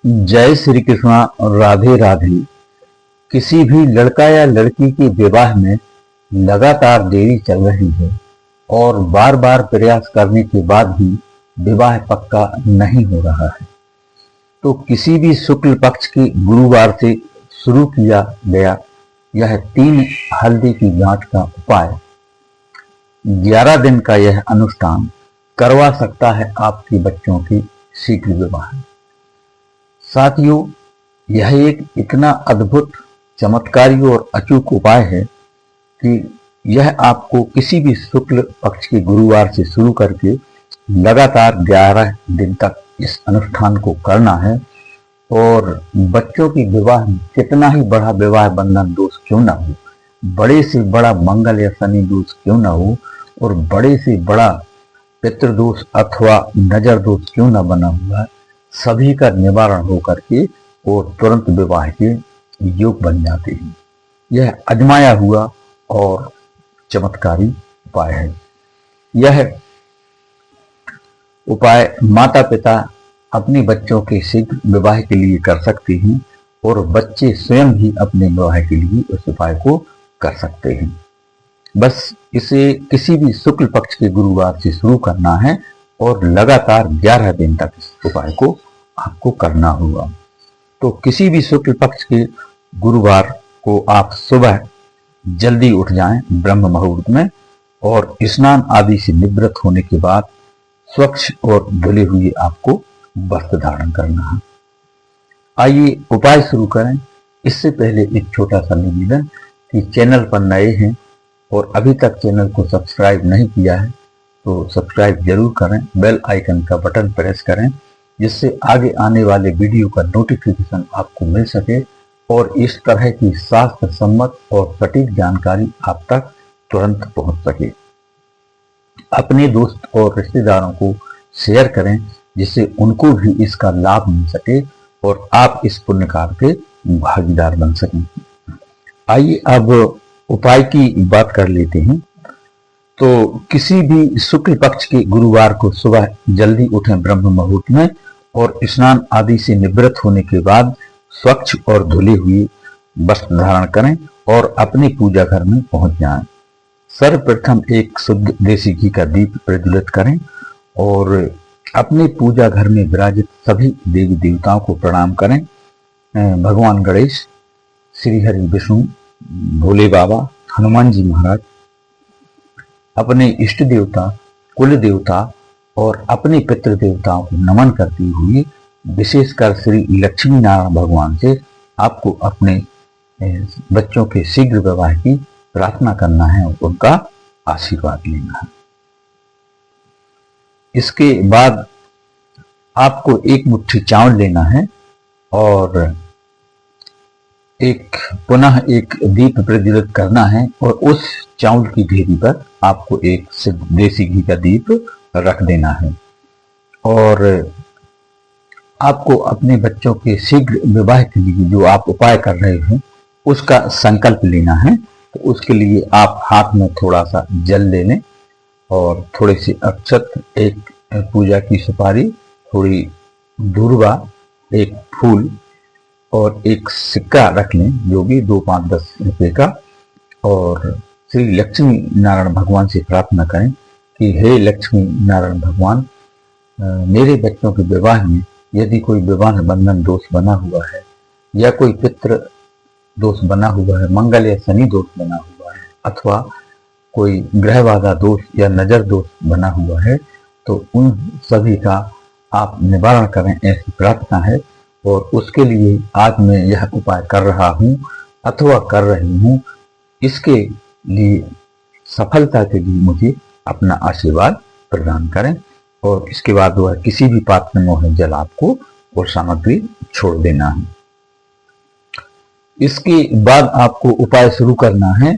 जय श्री कृष्णा। राधे राधे। किसी भी लड़का या लड़की के विवाह में लगातार देरी चल रही है और बार बार प्रयास करने के बाद भी विवाह पक्का नहीं हो रहा है, तो किसी भी शुक्ल पक्ष के गुरुवार से शुरू किया गया यह 3 हल्दी की गांठ का उपाय 11 दिन का यह अनुष्ठान करवा सकता है आपके बच्चों के शीघ्र विवाह। साथियों, यह एक इतना अद्भुत, चमत्कारी और अचूक उपाय है कि यह आपको किसी भी शुक्ल पक्ष के गुरुवार से शुरू करके लगातार 11 दिन तक इस अनुष्ठान को करना है। और बच्चों के विवाह में कितना ही बड़ा विवाह बंधन दोष क्यों ना हो, बड़े से बड़ा मंगल या शनि दोष क्यों ना हो, और बड़े से बड़ा पितृदोष अथवा नजर दोष क्यों ना बना हुआ, सभी का निवारण हो करके और तुरंत विवाह के योग बन जाते हैं। यह आजमाया हुआ और चमत्कारी उपाय है। यह उपाय माता पिता अपने बच्चों के शीघ्र विवाह के लिए कर सकते हैं और बच्चे स्वयं भी अपने विवाह के लिए उस उपाय को कर सकते हैं। बस इसे किसी भी शुक्ल पक्ष के गुरुवार से शुरू करना है और लगातार 11 दिन तक इस उपाय को आपको करना होगा। तो किसी भी शुक्ल पक्ष के गुरुवार को आप सुबह जल्दी उठ जाएं ब्रह्म मुहूर्त में, और स्नान आदि से निवृत्त होने के बाद स्वच्छ और धुले हुए आपको वस्त्र धारण करना है। आइए उपाय शुरू करें। इससे पहले एक छोटा सा निवेदन कि चैनल पर नए हैं और अभी तक चैनल को सब्सक्राइब नहीं किया है तो सब्सक्राइब जरूर करें, बेल आइकन का बटन प्रेस करें, जिससे आगे आने वाले वीडियो का नोटिफिकेशन आपको मिल सके और इस तरह की शास्त्र सम्मत और सटीक जानकारी आप तक तुरंत पहुंच सके। अपने दोस्त और रिश्तेदारों को शेयर करें, जिससे उनको भी इसका लाभ मिल सके और आप इस पुण्य कार्य के भागीदार बन सकें। आइए अब उपाय की बात कर लेते हैं। तो किसी भी शुक्ल पक्ष के गुरुवार को सुबह जल्दी उठें ब्रह्म मुहूर्त में और स्नान आदि से निवृत्त होने के बाद स्वच्छ और धुले हुए वस्त्र धारण करें और अपने पूजा घर में पहुंच जाएं। सर्वप्रथम एक शुद्ध देसी घी का दीप प्रज्वलित करें और अपने पूजा घर में विराजित सभी देवी देवताओं को प्रणाम करें। भगवान गणेश, श्री हरि विष्णु, भोले बाबा, हनुमान जी महाराज, अपने इष्ट देवता, कुल देवता और अपने पितृ देवताओं को नमन करते हुए विशेषकर श्री लक्ष्मी नारायण भगवान से आपको अपने बच्चों के शीघ्र विवाह की प्रार्थना करना है और उनका आशीर्वाद लेना है। इसके बाद आपको एक मुट्ठी चावल लेना है और पुनः एक दीप प्रज्वलित करना है और उस चावल की ढेरी पर आपको एक सिद्ध देसी घी का दीप रख देना है और आपको अपने बच्चों के शीघ्र विवाह के लिए जो आप उपाय कर रहे हैं उसका संकल्प लेना है। तो उसके लिए आप हाथ में थोड़ा सा जल ले लें और थोड़े से अक्षत, एक पूजा की सुपारी, थोड़ी दूर्वा, एक फूल और एक सिक्का रख लें, जो भी 2, 5, 10 रुपए का, और श्री लक्ष्मी नारायण भगवान से प्रार्थना करें कि हे लक्ष्मी नारायण भगवान, मेरे बच्चों के विवाह में यदि कोई विवाह बंधन दोष बना हुआ है या कोई पितृ दोष बना हुआ है, मंगल या शनि दोष बना हुआ है, अथवा कोई ग्रह बाधा दोष या नजर दोष बना हुआ है, तो उन सभी का आप निवारण करें, ऐसी प्रार्थना है। और उसके लिए आज मैं यह उपाय कर रहा हूँ अथवा कर रही हूँ, इसके लिए सफलता के लिए मुझे अपना आशीर्वाद प्रदान करें। और इसके बाद वह किसी भी पात्र में वह जल आपको और सामग्री छोड़ देना है। इसके बाद आपको उपाय शुरू करना है।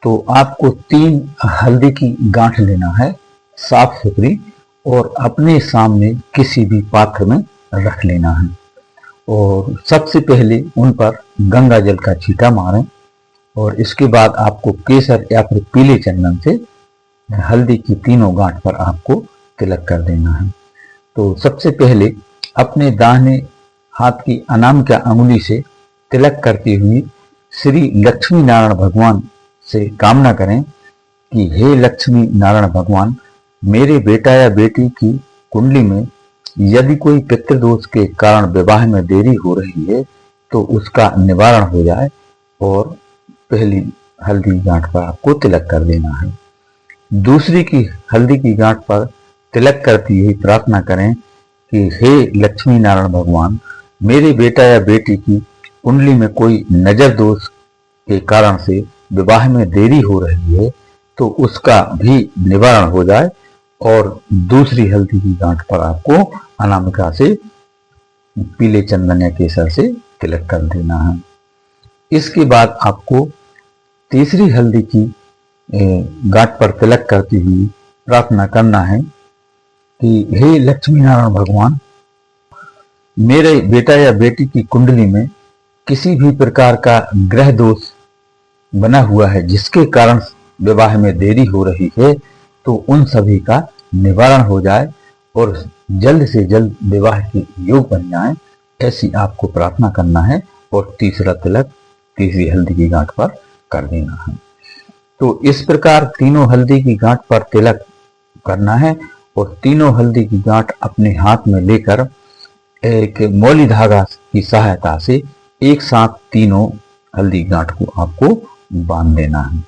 तो आपको 3 हल्दी की गांठ लेना है, साफ सुथरी, और अपने सामने किसी भी पात्र में रख लेना है और सबसे पहले उन पर गंगा जल का छींटा मारें और इसके बाद आपको केसर या फिर पीले चंदन से हल्दी की तीनों गांठ पर आपको तिलक कर देना है। तो सबसे पहले अपने दाहिने हाथ की अनामिका अंगुली से तिलक करती हुई श्री लक्ष्मी नारायण भगवान से कामना करें कि हे लक्ष्मी नारायण भगवान, मेरे बेटा या बेटी की कुंडली में यदि कोई पितृदोष के कारण विवाह में देरी हो रही है तो उसका निवारण हो जाए। और पहली हल्दी गांठ पर आपको तिलक कर देना है। दूसरी की हल्दी की गांठ पर तिलक करती हुई प्रार्थना करें कि हे लक्ष्मी नारायण भगवान, मेरे बेटा या बेटी की कुंडली में कोई नजर दोष के कारण से विवाह में देरी हो रही है तो उसका भी निवारण हो जाए। और दूसरी हल्दी की गांठ पर आपको अनामिका से पीले चंदन या केसर से तिलक कर देना है। इसके बाद आपको तीसरी हल्दी की गांठ पर तिलक करती हुई प्रार्थना करना है कि हे लक्ष्मी नारायण भगवान, मेरे बेटा या बेटी की कुंडली में किसी भी प्रकार का ग्रह दोष बना हुआ है जिसके कारण विवाह में देरी हो रही है तो उन सभी का निवारण हो जाए और जल्द से जल्द विवाह के योग बन जाए, ऐसी आपको प्रार्थना करना है। और तीसरा तिलक तीसरी हल्दी की गांठ पर कर देना है। तो इस प्रकार तीनों हल्दी की गांठ पर तिलक करना है और तीनों हल्दी की गांठ अपने हाथ में लेकर एक मौली धागा की सहायता से एक साथ तीनों हल्दी गांठ को आपको बांध देना है।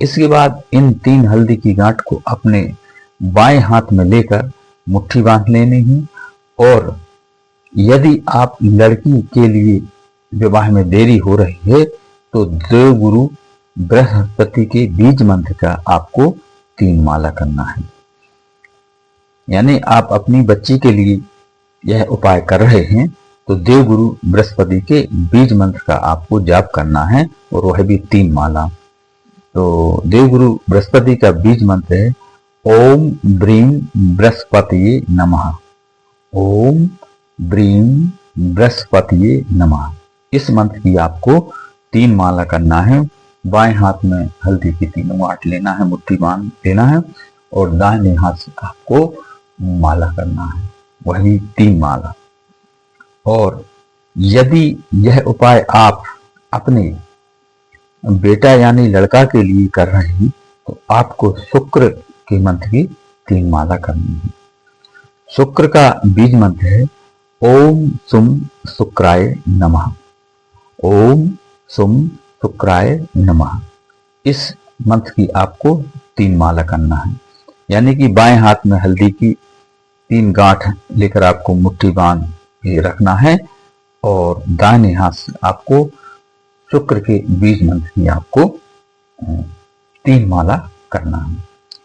इसके बाद इन तीन हल्दी की गांठ को अपने बाएं हाथ में लेकर मुट्ठी बांध लेनी है। और यदि आप लड़की के लिए विवाह में देरी हो रही है तो देवगुरु बृहस्पति के बीज मंत्र का आपको 3 माला करना है। यानी आप अपनी बच्ची के लिए यह उपाय कर रहे हैं तो देवगुरु बृहस्पति के बीज मंत्र का आपको जाप करना है और वह भी 3 माला। तो देवगुरु बृहस्पति का बीज मंत्र है ओम ब्रीम बृहस्पतिये नमः। ओम ब्रीम बृहस्पतिये नमः। इस मंत्र की आपको 3 माला करना है। बाएं हाथ में हल्दी की 3 गांठ लेना है, मुट्ठी बांध लेना है और दाहिने हाथ से आपको माला करना है, वही 3 माला। और यदि यह उपाय आप अपने बेटा यानी लड़का के लिए कर रहे हैं तो आपको शुक्र के मंत्र की 3 माला करनी है। शुक्र का बीज मंत्र है ओम सुम शुक्राय नमः। ओम सुम शुक्राय नमः। इस मंत्र की आपको 3 माला करना है। यानी कि बाएं हाथ में हल्दी की 3 गांठ लेकर आपको मुट्ठी बांध के रखना है और दाहिने हाथ से आपको शुक्र के बीज मंत्र की आपको 3 माला करना है।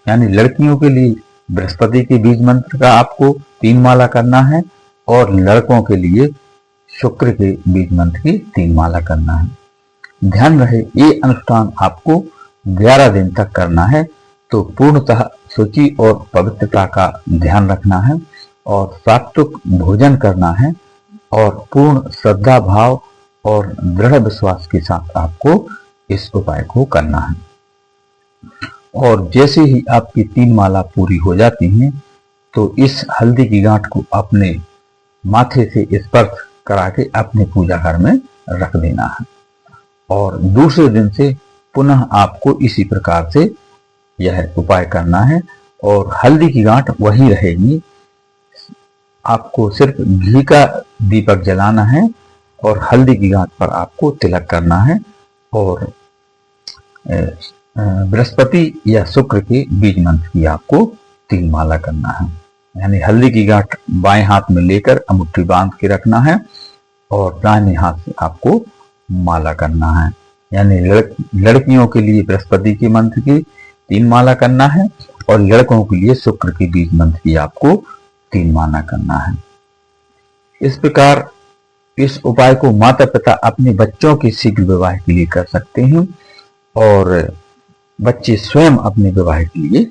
यानी लड़कियों के लिए बृहस्पति के बीज मंत्र का आपको 3 माला करना है और लड़कों के लिए शुक्र के बीज मंत्र की 3 माला करना है। ध्यान रहे ये अनुष्ठान आपको 11 दिन तक करना है। तो पूर्णतः शुचि और पवित्रता का ध्यान रखना है और सात्विक भोजन करना है और पूर्ण श्रद्धा भाव और दृढ़ विश्वास के साथ आपको इस उपाय को करना है। और जैसे ही आपकी 3 माला पूरी हो जाती हैं तो इस हल्दी की गांठ को अपने माथे से स्पर्श करा के अपने पूजा घर में रख देना है। और दूसरे दिन से पुनः आपको इसी प्रकार से यह उपाय करना है और हल्दी की गांठ वही रहेगी। आपको सिर्फ घी का दीपक जलाना है और हल्दी की गांठ पर आपको तिलक करना है और बृहस्पति या शुक्र के बीज मंत्र की आपको 3 माला करना है। यानी हल्दी की गांठ बाएं हाथ में लेकर मुट्ठी बांध के रखना है और दाहिने हाथ से आपको माला करना है। यानी लड़कियों के लिए बृहस्पति के मंत्र की 3 माला करना है और लड़कों के लिए शुक्र के बीज मंत्र की आपको 3 माला करना है। इस प्रकार इस उपाय को माता पिता अपने बच्चों के शीघ्र विवाह के लिए कर सकते हैं और बच्चे स्वयं अपने विवाह के लिए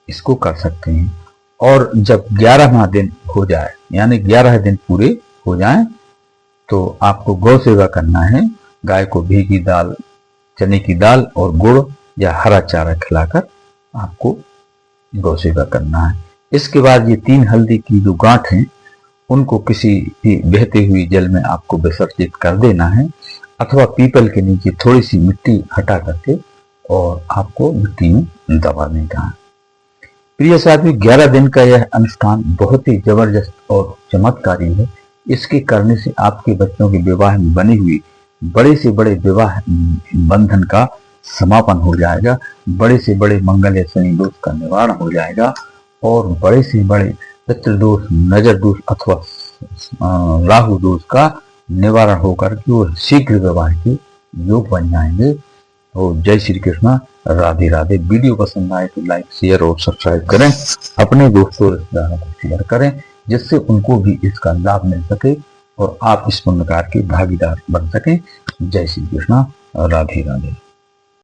इसको कर सकते हैं। और जब 11वां दिन हो जाए यानी 11 दिन पूरे हो जाएं तो आपको गौ सेवा करना है। गाय को भीगी दाल, चने की दाल और गुड़ या हरा चारा खिलाकर आपको गौ सेवा करना है। इसके बाद ये 3 हल्दी की जो गांठ है उनको किसी भी बहते हुए जल में आपको विसर्जित कर देना है, अथवा पीपल के नीचे थोड़ी सी मिट्टी हटा करके और आपको मिट्टी में दबा देना है। प्रिय साथियों, 11 दिन का यह अनुष्ठान बहुत ही जबरदस्त और चमत्कारी है। इसके करने से आपके बच्चों के विवाह में बनी हुई बड़े से बड़े विवाह बंधन का समापन हो जाएगा, बड़े से बड़े मंगल या शनि दोष का निवारण हो जाएगा और बड़े से बड़े पितृ दोष, नजर दोष अथवा राहु दोष का निवारण होकर के वो शीघ्र विवाह के योग बन जाएंगे। तो जय श्री कृष्णा, राधे राधे। वीडियो पसंद आए तो लाइक, शेयर और सब्सक्राइब करें, अपने दोस्तों रिश्तेदारों को शेयर करें, जिससे उनको भी इसका लाभ मिल सके और आप इस पुण्य कार्य के भागीदार बन सकें। जय श्री कृष्णा, राधे राधे।